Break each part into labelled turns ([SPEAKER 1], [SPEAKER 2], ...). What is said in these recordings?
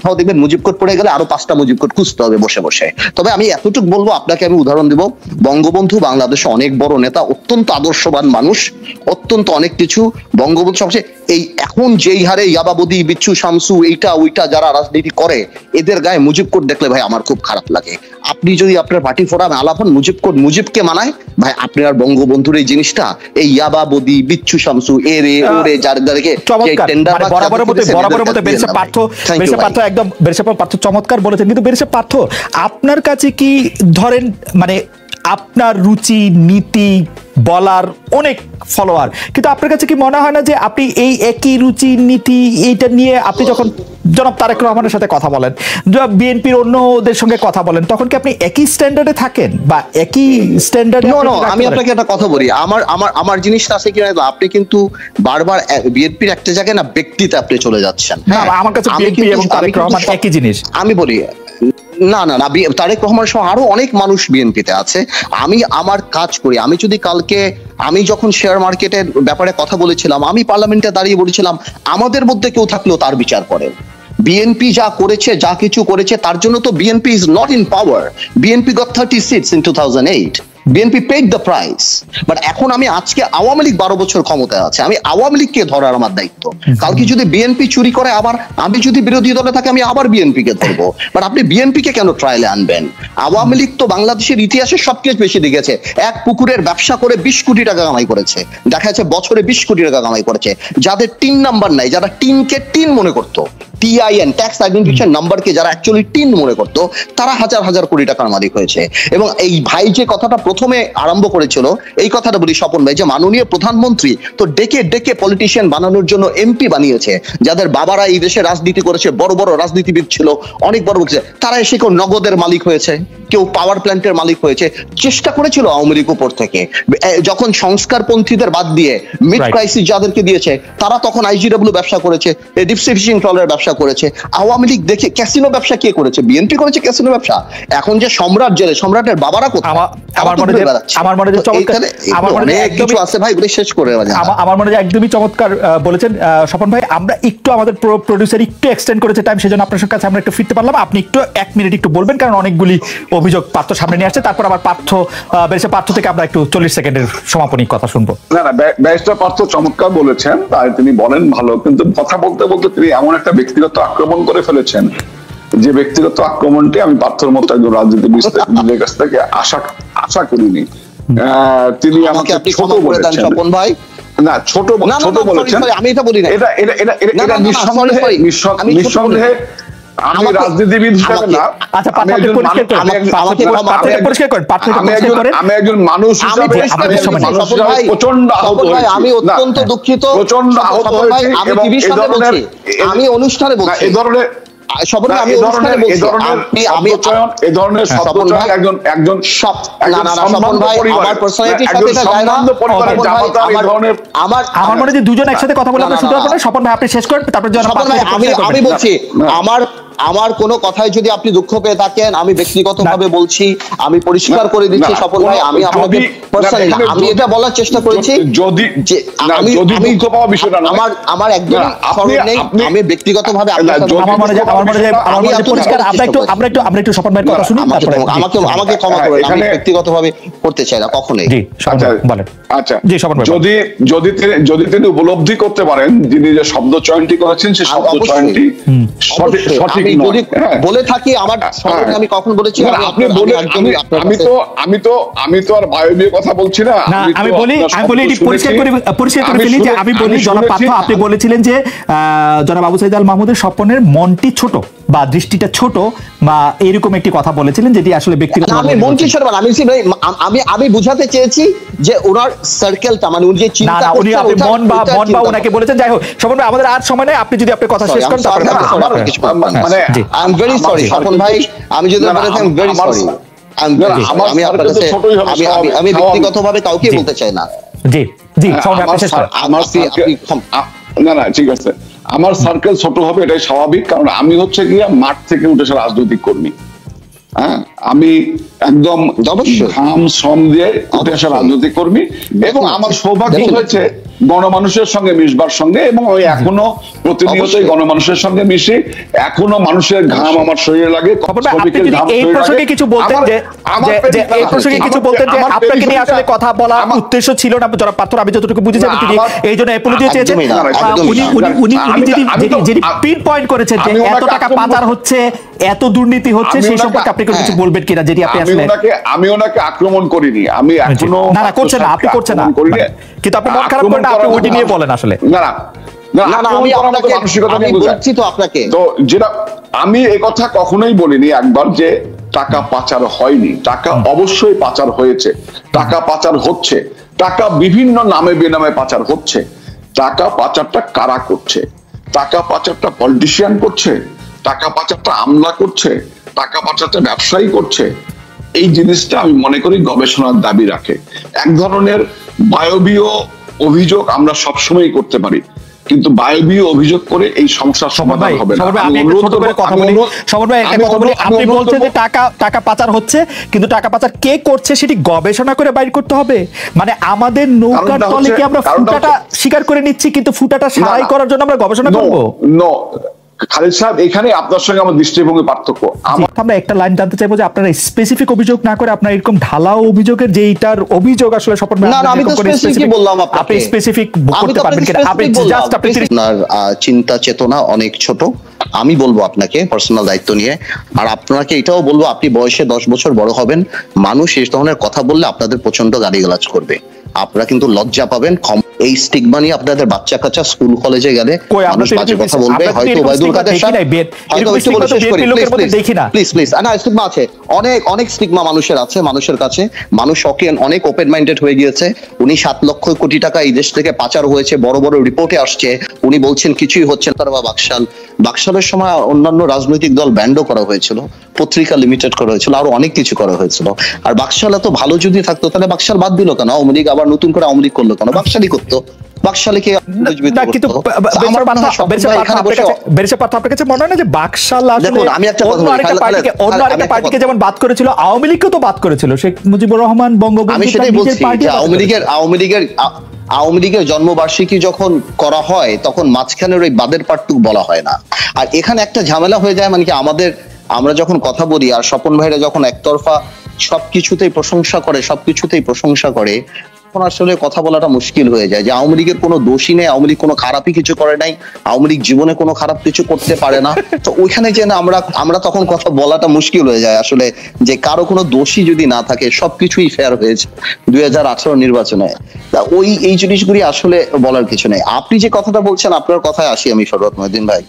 [SPEAKER 1] কোথাও দেখবেন মুজিব কোড পড়ে গেলে আরো 5টা মুজিব কোড খুঁজতে হবে বসে বসে। তবে আমি এতটুকু বলবো, আপনাকে আমি উদাহরণ দিব, বঙ্গবন্ধু বাংলাদেশে অনেক বড় নেতা, অত্যন্ত আদর্শবান মানুষ, অত্যন্ত অনেক কিছু। বঙ্গবন্ধু সবচেয়ে এই এখন যেই হারে ইয়াবাবদি, বিচ্ছু শামসু, এইটা ওইটা যারা রাজনীতি করে, এদের গায়ে মুজিব কোড দেখলে ভাই আমার খুব খারাপ লাগে। আপনি যদি আপনার পার্টি ফোরামে আলাপন মুজিব কোড মুজিবকে মানায়, ভাই আপনি আর বঙ্গবন্ধুর এই জিনিসটা, এই ইয়াবাবদি, বিচ্ছু শামসু, এরে ওরে যাদেরকে
[SPEAKER 2] পার্থ চমৎকার বলেছেন। কিন্তু বেরিসা পার্থ, আপনার কাছে কি ধরেন মানে আপনার রুচি নীতি বলার অনেক ফলোয়ার, কিন্তু আপনার কাছে কি মনে হয় না যে আপনি এই একই রুচি নীতি এইটা নিয়ে আপনি যখন জনাব তারেক রহমানের সাথে কথা বলেন, বিএনপির অন্যদের সঙ্গে কথা বলেন, তখন কি আপনি একই স্ট্যান্ডার্ডে থাকেন বা একই স্ট্যান্ডার্ডে?
[SPEAKER 1] আমি আপনাকে একটা কথা বলি, আমার জিনিসটা আছে কিনা, আপনি কিন্তু বারবার বিএনপির একটা জায়গায় না ব্যক্তিতে আপনি চলে যাচ্ছেন।
[SPEAKER 2] আমার কাছে বিএনপি এবং তারেক রহমান একই জিনিস।
[SPEAKER 1] আমি বলি না, তারেক রহমান সহ আরো অনেক মানুষ বিএনপিতে আছে। আমি আমার কাজ করি, আমি যদি কালকে, আমি যখন শেয়ার মার্কেটের ব্যাপারে কথা বলেছিলাম, আমি পার্লামেন্টে দাঁড়িয়ে বলেছিলাম আমাদের মধ্যে কেউ থাকলেও তার বিচার করেন। বিএনপি যা করেছে, যা কিছু করেছে, তার জন্য তো BNP is not in power. BNP got 30 seats in 2008। BNP paid the price. But এখন আমি আজকে আওয়ামী লীগ 12 বছর ক্ষমতায় আছে, আমি আওয়ামী লীগকে ধরার আমার দায়িত্ব। কালকে যদি বিএনপি চুরি করে, আবার আমি যদি বিরোধী দলে থাকি, আমি আবার বিএনপি কে ধরবো। বাট আপনি বিএনপি কে কেন ট্রায়ালে আনবেন? আওয়ামী লীগ তো বাংলাদেশের ইতিহাসে সবচেয়ে বেশি দেখেছে, এক পুকুরের ব্যবসা করে 20 কোটি টাকা কামাই করেছে। দেখা যাচ্ছে বছরে 20 কোটি টাকা কামাই করেছে। যাদের টিন নাম্বার নাই, যারা টিনকে টিন মনে করতো, TIN ট্যাক্স আইডেন্টিফিকেশন নাম্বারকে যারা অ্যাকচুয়ালি টিন মনে করতো, তারা হাজার হাজার কোটি টাকার মালিক হয়েছে। এবং এই ভাই যে কথাটা প্রথমে আরম্ভ করেছিল, এই কথাটা বলি স্বপন ভাই, যে মাননীয় প্রধানমন্ত্রী তো ডেকে ডেকে পলিটিশিয়ান বানানোর জন্য MP বানিয়েছে, যাদের বাবারা এই দেশে রাজনীতি করেছে, বড় বড় রাজনীতিবিদ ছিল, অনেক বড় বড়, তারা এসে কেউ নগদের মালিক হয়েছে, কেউ পাওয়ার প্ল্যান্টের মালিক হয়েছে। চেষ্টা করেছিল আওয়ামী লীগ উপর থেকে, যখন সংস্কারপন্থীদের বাদ দিয়ে মিড ক্রাইসিস যাদেরকে দিয়েছে, তারা তখন IGW ব্যবসা করেছে, ডিপ সি ফিশিং ট্রলার ব্যবসা করেছে। আওয়ামী লীগ দেখে ক্যাসিনো ব্যবসা কে করেছে? বিএনপি করেছে ক্যাসিনো ব্যবসা। এখন যে সম্রাট জেলে, সম্রাটের বাবারা কোথায়? আমার মনে হয়
[SPEAKER 2] একদমই চমৎকার বলেছেন স্বপন ভাই। আমরা একটু আমাদের প্রোডিউসার একটু এক্সটেন্ড করেছে টাইম, সেজন্য আপনার কাছে আমরা একটু ফিরতে পারলাম। আপনি একটু 1 মিনিট একটু বলবেন, কারণ অনেকগুলি অভিযোগ পার্থ সামনে নিয়ে আসছে। তারপর আবার পার্থ থেকে আমরা একটু 40 সেকেন্ডের সমাপনী কথা শুনবো।
[SPEAKER 3] না, ব্যারিস্টার পার্থ চমৎকার বলেছেন, তাই তিনি বলেন ভালো, কিন্তু কথা বলতে বলতে তিনি এমন একটা ব্যক্তিগত আক্রমণ করে ফেলেছেন, যে ব্যক্তিগত আক্রমণটি আমি পার্থর মতো একজন রাজনীতিবিদের কাছ থেকে আশা করিনি। তিনি আমাকে ছোট বলেছেন স্বপন ভাই। না, ছোট বলেছেন, আমি এটা বলি না। এটা নিঃসন্দেহে আমি রাজনীতিবিদ হিসেবে না, আমি একজন মানুষ হিসেবে প্রচন্ড আহত হয়েছি।
[SPEAKER 1] আমি অত্যন্ত দুঃখিত, প্রচন্ড আহত হয়েছি। আমি অনুষ্ঠানে বলছি এই ধরনের
[SPEAKER 2] দুজন একসাথে কথা বলে স্বপন ভাই আপনি শেষ করেন, তারপর
[SPEAKER 1] আমি বলছি, আমার কোনো কথায় যদি আপনি দুঃখ পেয়ে থাকেন, আমি ব্যক্তিগতভাবে বলছি, আমি পরিষ্কার করে দিচ্ছি স্বপন ভাই, আমি আপনাকে পার্সোনালি আমি এটা বলার চেষ্টা করেছি, যদি আমার একদম আমি ব্যক্তিগতভাবে
[SPEAKER 2] আমরা একটু স্বপন ভাইয়ের কথা শুনি,
[SPEAKER 1] আমাকে ক্ষমা করবেন, আমি ব্যক্তিগতভাবে করতে চাই না কখনোই।
[SPEAKER 3] আচ্ছা, যদি তিনি উপলব্ধি করতে পারেন যিনি যে শব্দ চয়নটি করেছেন, সেই শব্দ চয়নটি সঠিক নয়
[SPEAKER 1] বলে থাকি, আমার আমি কখন বলেছি?
[SPEAKER 3] আমি তো আর বায়বীয় কথা বলছি না,
[SPEAKER 2] আমি বলি পরিষ্কার করে ফেলি যে আমি বলি জনাব পার্থ, আপনি বলেছিলেন যে জনাব আবু সাঈদ আল মাহমুদের স্বপনের মনটি ছোট বা দৃষ্টিটা ছোট বা এরকম একটি কথা বলেছিলেন, যেটি আসলে ব্যক্তিগত।
[SPEAKER 1] আমি বুঝাতে চেয়েছি যে ওনার সার্কেলটা, মানে উনি যে চিন্তা করছেন,
[SPEAKER 2] মন বা ওনাকে বলেছেন। যাই হোক স্বপন ভাই, আমাদের আর সময় নেই, আপনি যদি আপনার কথা শেষ করেন তারপরে
[SPEAKER 1] মানে I am very sorry Swapan ভাই, আমি যদি বলে থাকি ভেরি সরি, আমি আপনার কাছে আমি ব্যক্তিগতভাবে কাউকে বলতে চাই না।
[SPEAKER 2] জি জি,
[SPEAKER 3] না ঠিক আছে, আমার সার্কেল ছোট হবে, এটাই স্বাভাবিক, কারণ আমি হচ্ছে গিয়া মাঠ থেকে উঠে এসে রাজনৈতিক কর্মী। হ্যাঁ, আমি একদম ঘাম শ্রম দিয়ে উঠে আসা রাজনৈতিক কর্মী, এবং আমার সৌভাগ্য হয়েছে গণমানুষের সঙ্গে মিশবার সঙ্গে, এবং ওই এখনো প্রতিনিয়তই গণমানুষের সঙ্গে মিশি, এখনো মানুষের ঘাম আমার শরীরে লাগে।
[SPEAKER 2] এই প্রসঙ্গে কিছু বলতেন যে এই প্রসঙ্গে কিছু বলতেন যে আপনাকে নিয়ে আসলে কথা বলা উদ্দেশ্য ছিল না জনাব পাথর, আমি যতটুকু বুঝেছি তিনি এই জন্য অ্যাপোলজি চেয়েছেন। উনি যিনি পিন পয়েন্ট করেছেন যে এত টাকা পাচার হচ্ছে, এত দুর্নীতি হচ্ছে, সেই সম্পর্কে আপনি কিছু বলবেন কিনা, যেটি আপনি আসলে।
[SPEAKER 3] আমি ওনাকে আক্রমণ করিনি, আমি এখনো
[SPEAKER 2] না করছেন না, আপনি করছেন না, কিন্তু আপনি মন খারাপ করেন, আপনি ওইটি নিয়ে বলেন আসলে।
[SPEAKER 3] আমি এই কথা কখনোই বলিনি একবার যে টাকা পাচার হয়নি। টাকা অবশ্যই পাচার হয়েছে, টাকা পাচার হচ্ছে, টাকা বিভিন্ন নামে বেনামে পাচার হচ্ছে। টাকা পাচারটা কারা করছে? টাকা পাচারটা পলিটিশিয়ান করছে, টাকা পাচারটা আমলা করছে, টাকা পাচারটা ব্যবসায়ী করছে। এই জিনিসটা আমি মনে করি গবেষণার দাবি রাখে। এক ধরনের বায়বীয় অভিযোগ আমরা সবসময় করতে পারি, কিন্তু বায়বীয় অভিযোগ করে এই সমস্যার সমাধান হবে না।
[SPEAKER 2] আপনি বলছেন যে টাকা পাচার হচ্ছে, কিন্তু টাকা পাচার কে করছে সেটি গবেষণা করে বাইর করতে হবে। মানে আমাদের নৌকার তলে কি আমরা ফুটাটা স্বীকার করে নিচ্ছি, কিন্তু ফুটাটা সারাই করার জন্য আমরা গবেষণা করব?
[SPEAKER 3] খালিদ সাহেব, এখানে আপনার সঙ্গে আমার দৃষ্টিভঙ্গি পার্থক্য।
[SPEAKER 2] আমরা একটা লাইন জানতে চাইবো যে আপনারা স্পেসিফিক অভিযোগ না করে আপনার এরকম ঢালাও অভিযোগের যে এইটার অভিযোগ আসলে স্বপন ভাই,
[SPEAKER 1] আমি তো স্পেসিফিক বললাম,
[SPEAKER 2] আপনি স্পেসিফিক করতে পারবেন কিনা? আপনি জাস্ট
[SPEAKER 1] আপনার চিন্তা চেতনা অনেক ছোট, আমি বলবো আপনাকে পার্সোনাল দায়িত্ব নিয়ে। আর আপনাকে এটাও বলবো, আপনি বয়সে 10 বছর বড় হবেন, মানুষ এই ধরনের কথা বললে আপনাদের প্রচন্ড গালিগালাজ করবে, আপনারা কিন্তু লজ্জা পাবেন। এই স্টিগমা নিয়ে আপনাদের বাচ্চা কাচ্চা স্কুল কলেজে গেলে মানুষ বাজে কথা বলবে, হয়তো ওবায়দুল কাদের সাহেব প্লিজ না, স্টিগমা আছে, অনেক স্টিগমা মানুষের আছে, মানুষের কাছে। মানুষ অনেক ওপেন মাইন্ডেড হয়ে গিয়েছে। উনি 7 লক্ষ কোটি টাকা এই দেশ থেকে পাচার হয়েছে, বড় বড় রিপোর্টে আসছে, উনি বলছেন কিছুই হচ্ছে না। তার বা বাকশালের সময় অন্যান্য রাজনৈতিক দল ব্যান্ডও করা হয়েছিল, পত্রিকা লিমিটেড করা হয়েছিল, আরো অনেক কিছু করা হয়েছিল। আর বাকশাল এত ভালো যদি থাকতো তাহলে বাকশাল বাদ দিল কেন? আওয়ামী লীগ আবার নতুন করে আওয়ামী লীগ করলো কেন? বাকশালই করতো, বাকশালীকে।
[SPEAKER 2] যেমন বাদ করেছিল, আওয়ামী লীগকেও তো বাদ করেছিল শেখ মুজিবুর রহমান বঙ্গবন্ধু।
[SPEAKER 1] আমি সেটাই বলছি, আওয়ামী লীগের জন্মবার্ষিকী যখন করা হয় তখন মাঝখানের ওই বাদের পার্টটুক বলা হয় না। আর এখানে একটা ঝামেলা হয়ে যায়, মানে কি আমরা যখন কথা বলি আর স্বপন ভাইরা যখন একতরফা সবকিছুতেই প্রশংসা করে তখন আসলে কথা বলাটা মুশকিল হয়ে যায় যে আওয়ামী লীগের কোনো দোষী নেই, আওয়ামী লীগ কোনো খারাপই কিছু করে নাই, আওয়ামী লীগ জীবনে কোনো খারাপ কিছু করতে পারে না। তো ওইখানে যে আমরা তখন কথা বলাটা মুশকিল হয়ে যায় আসলে, যে কারো কোনো দোষী যদি না থাকে, সবকিছুই ফেয়ার হয়েছে 2018 নির্বাচনে। তা এই জিনিসগুলি আসলে বলার কিছু নেই। আপনি যে কথাটা বলছেন, আপনার কথায় আসি আমি শরৎ মহিউদ্দিন ভাই।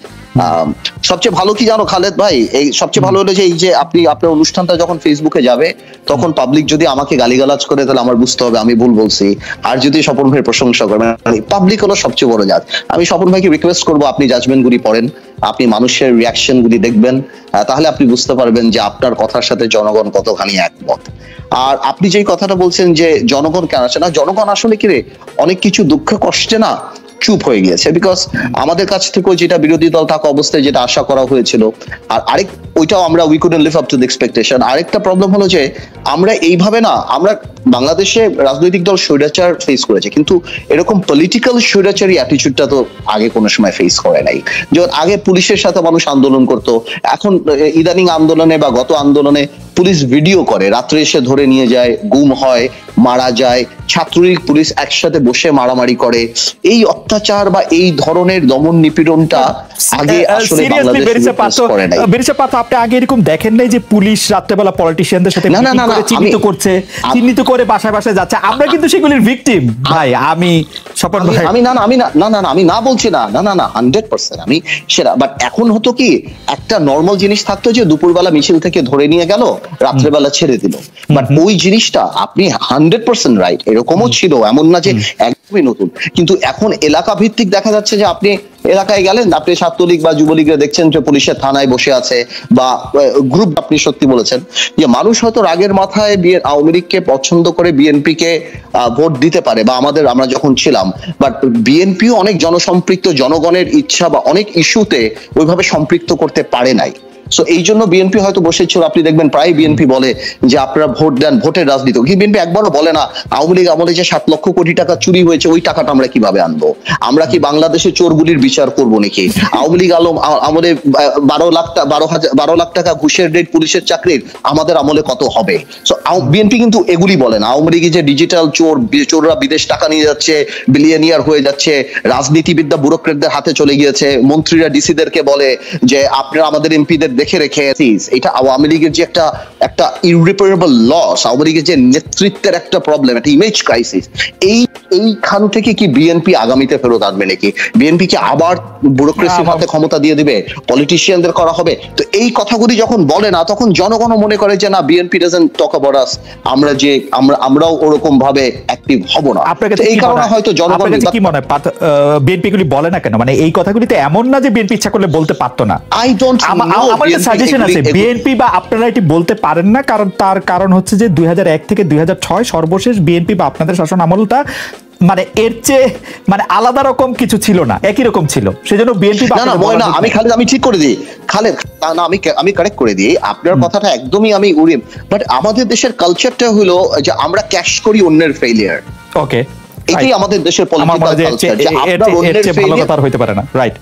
[SPEAKER 1] সবচেয়ে ভালো কি জানো খালেদ ভাই, এই সবচেয়ে ভালো হলো যে এই যে আপনার অনুষ্ঠানটা যখন ফেসবুকে যাবে তখন পাবলিক যদি আমাকে গালিগালাজ করে তাহলে আমার বুঝতে হবে আমি ভুল বলছি, আর যদি স্বপন ভাইয়ের প্রশংসা করবেন, পাবলিক হলো সবচেয়ে বড় জাজ। আমি স্বপন ভাইকে রিকোয়েস্ট করবো আপনি জাজমেন্ট গুলি পড়েন, আপনি মানুষের রিয়াকশন গুলি দেখবেন, তাহলে আপনি বুঝতে পারবেন যে আপনার কথার সাথে জনগণ কতখানি একমত। আর আপনি যেই কথাটা বলছেন যে জনগণ কেন আসে না, জনগণ আসলে কি রে অনেক কিছু দুঃখ কষ্টে না চুপ হয়ে গিয়েছে, বিকজ আমাদের কাছ থেকে যেটা বিরোধী দল থাকা অবস্থায় যেটা আশা করা হয়েছিল, আর ওইটাও আমরা we couldn't live up to the expectation. আরেকটা প্রবলেম হলো যে আমরা এইভাবে না, আমরা বাংলাদেশে রাজনৈতিক দল স্বৈরাচার ফেস করেছে, কিন্তু এরকম পলিটিক্যাল স্বৈরাচারী অ্যাটিটিউডটা তো আগে কোনো সময় ফেস করে নাই। যখন আগে পুলিশের সাথে মানুষ আন্দোলন করতো, এখন ইদানিং আন্দোলনে বা গত আন্দোলনে পুলিশ ভিডিও করে, রাত্রে এসে ধরে নিয়ে যায়, গুম হয়, মারা যায়, ছাত্রলীগ পুলিশ একসাথে বসে মারামারি করে। এই অত্যাচার বা এই ধরনের দমন নিপীড়নটা আগে আসলে বাংলাদেশে করে নাই।
[SPEAKER 2] আপনি আগে এরকম দেখেন নাই যে পুলিশ রাত্রেবেলা পলিটিশিয়ানদের সাথে চিহ্নিত করছে, চিহ্নিত করে বাসায় বাসায় যাচ্ছে? আমরা কিন্তু সেগুলির ভিকটিম ভাই। আমি স্বপন ভাই,
[SPEAKER 1] আমি না বলছি না, 100% আমি সেটা। বাট এখন হতো কি, একটা নর্মাল জিনিস থাকতো যে দুপুরবেলা মিছিল থেকে ধরে নিয়ে গেল, রাত্রেবেলা ছেড়ে দিল। বাট ওই জিনিসটা আপনি 100% রাইট, এরকমও ছিল, এমন না যে একদমই নতুন। কিন্তু এখন এলাকা ভিত্তিক দেখা যাচ্ছে যে আপনি এলাকায় গেলেন, আপনি ছাত্রলীগ বা যুবলীগরা দেখছেন যে পুলিশের থানায় বসে আছে বা গ্রুপ। আপনি সত্যি বলেছেন যে মানুষ হয়তো রাগের মাথায় আওয়ামী লীগকে পছন্দ করে বিএনপি কে ভোট দিতে পারে, বা আমরা যখন ছিলাম, বাট বিএনপিও অনেক জনসম্পৃক্ত, জনগণের ইচ্ছা বা অনেক ইস্যুতে ওইভাবে সম্পৃক্ত করতে পারে নাই। সো এই জন্য বিএনপি হয়তো বসেছিল, আপনি দেখবেন প্রায় বিএনপি বলে যে আপনারা ভোট দেন, ভোটের রাজনীতি, কিন্তু বিএনপি একবারও বলে না আওয়ামী লীগ আমলে যে 7 লক্ষ কোটি টাকা চুরি হয়েছে ওই টাকাটা আমরা কিভাবে আনবো, আমরা কি বাংলাদেশের চোরগুলির বিচার করবো নাকি, আওয়ামী লীগ আমাদের 12 লাখ টাকা ঘুষের রেট পুলিশের চাকরির আমাদের আমলে কত হবে। সো বিএনপি কিন্তু এগুলি বলে না। আওয়ামী লীগ যে ডিজিটাল চোররা বিদেশ টাকা নিয়ে যাচ্ছে, বিলিয়নিয়ার হয়ে যাচ্ছে, রাজনীতিবিদ্যা ব্যুরোক্রেটদের হাতে চলে গিয়েছে, মন্ত্রীরা ডিসিদেরকে বলে যে আপনারা আমাদের এমপিদের দেখে রেখে, এটা আওয়ামী লীগের যে একটা ইররিপারেবল লস, আওয়ামী লীগের যে নেতৃত্বের একটা প্রবলেম, একটা ইমেজ ক্রাইসিস, এইখান থেকে কি বিএনপি আগামীতে ফেরত আসবে নাকি? বিএনপি কি আবার ব্যুরোক্রেসির হাতে ক্ষমতা দিয়ে দিবে, পলিটিশিয়ানদের করা হবে? তো এই কথাগুলি যখন বলে না তখন জনগণ মনে করে যে না, BNP doesn't talk about us, আমরাও ওরকম ভাবে অ্যাক্টিভ হব না। এই কারণে হয়তো জনগণ
[SPEAKER 2] কি মনে হয় বিএনপি গুলি বলে না কেন? মানে এই কথাগুলি তো এমন না যে বিএনপি ইচ্ছা করলে বলতে পারতো না। আমার একটা সাজেশন আছে, বিএনপি বা আপনারা এটি বলতে পারেন না, কারণ তার কারণ হচ্ছে যে 2001 থেকে 2006 সর্বশেষ বিএনপি বা আপনাদের শাসন আমলটা মানে এর চেয়ে মানে আলাদা রকম কিছু ছিল না, একই রকম ছিল, সেজন্য বিএনপি
[SPEAKER 1] আমি ঠিক করে দিই খালেদ, না আমি কারেক্ট করে দিই আপনার কথাটা একদমই আমি উড়ি, বাট আমাদের দেশের কালচারটা হলো যে আমরা ক্যাশ করি অন্যের ফেলিয়ার।
[SPEAKER 2] ওকে,
[SPEAKER 1] এটাই আমাদের দেশের পলিটিক্যাল কালচার, যে আপনারা অন্যের ফেলিয়ার
[SPEAKER 2] হইতে পারে না, রাইট?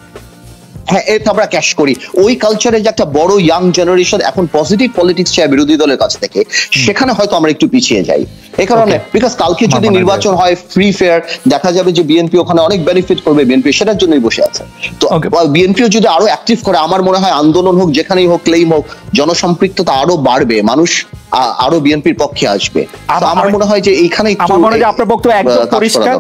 [SPEAKER 1] হ্যাঁ, এটা আমরা ক্যাশ করি। ওই কালচারে যে একটা বড় ইয়াং জেনারেশন এখন পজিটিভ পলিটিক্স চায় বিরোধী দলের কাছ থেকে, সেখানে হয়তো আমরা একটু পিছিয়ে যাই। এই কারণে বিকজ কালকে যদি নির্বাচন হয় ফ্রি ফেয়ার, দেখা যাবে যে বিএনপি ওখানে অনেক বেনিফিট করবে, বিএনপি সেটার জন্যই বসে আছে। তো বিএনপিও যদি আরো অ্যাক্টিভ করে, আমার মনে হয় আন্দোলন হোক, যেখানেই হোক, ক্লেম হোক, জনসম্পৃক্ততা আরো বাড়বে, মানুষ আরো বিএনপির পক্ষে আসবে। আমার মনে হয় যে এইখানেই
[SPEAKER 2] আপনার বক্তব্য একদম পরিষ্কার।